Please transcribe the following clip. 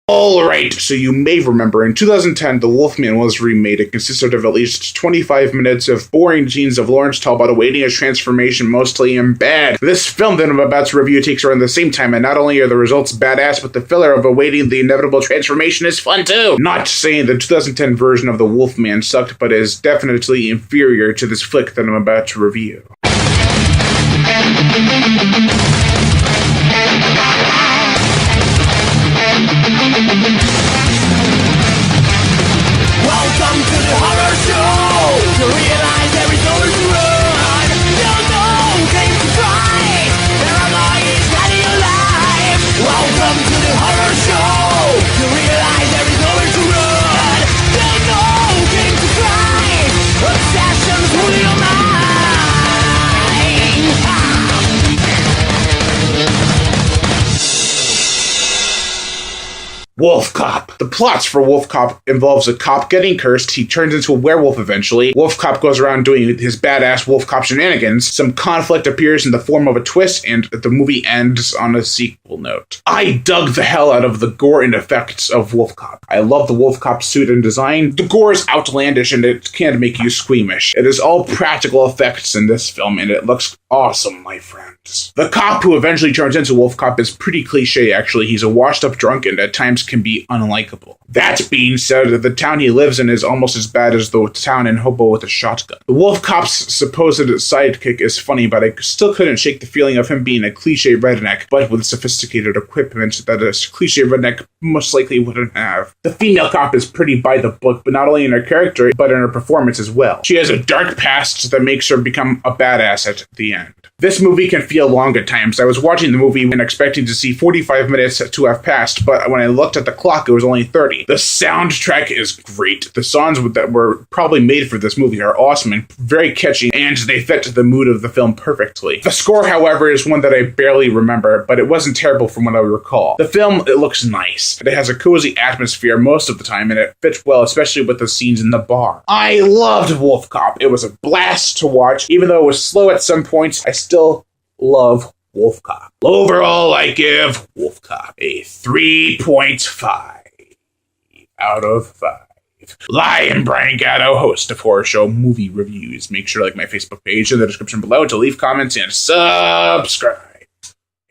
Alright, so you may remember in 2010, The Wolfman was remade. It consisted of at least 25 minutes of boring scenes of Lawrence Talbot awaiting his transformation, mostly in bed. This film that I'm about to review takes around the same time, and not only are the results badass, but the filler of awaiting the inevitable transformation is fun too. Not saying the 2010 version of The Wolfman sucked, but is definitely inferior to this flick that I'm about to review. Welcome to the horror show. You realize there is nowhere to run. You know who came to try. Paranoia is hiding alive. Welcome to the horror show. You realize there is nowhere to run. You know who came to try. Obsessions rule your mind. Wolf Cop. The plots for Wolf Cop involves a cop getting cursed. He turns into a werewolf eventually. Wolf Cop goes around doing his badass Wolf Cop shenanigans. Some conflict appears in the form of a twist, and the movie ends on a sequel note. I dug the hell out of the gore and effects of Wolf Cop. I love the Wolf Cop suit and design. The gore is outlandish and it can make you squeamish. It is all practical effects in this film, and it looks awesome, my friends. The cop who eventually turns into Wolf Cop is pretty cliche, actually. He's a washed-up drunk and at times can be unlikable. That being said, the town he lives in is almost as bad as the town in Hobo with a shotgun. The Wolf Cop's supposed sidekick is funny, but I still couldn't shake the feeling of him being a cliche redneck, but with sophisticated equipment that a cliche redneck most likely wouldn't have. The female cop is pretty by the book, but not only in her character, but in her performance as well. She has a dark past that makes her become a badass at the end. This movie can feel long at times. I was watching the movie and expecting to see 45 minutes to have passed, but when I looked at the clock, it was only 30. The soundtrack is great. The songs that were probably made for this movie are awesome and very catchy, and they fit the mood of the film perfectly. The score, however, is one that I barely remember, but it wasn't terrible from what I recall. The film, it looks nice. It has a cozy atmosphere most of the time, and it fits well, especially with the scenes in the bar. I loved Wolf Cop. It was a blast to watch. Even though it was slow at some points, I still love Wolf Cop. Overall, I give Wolf Cop a 3.5 out of 5. I am Brian Gatto, host of Horror Show Movie Reviews. Make sure to like my Facebook page in the description below to leave comments and subscribe.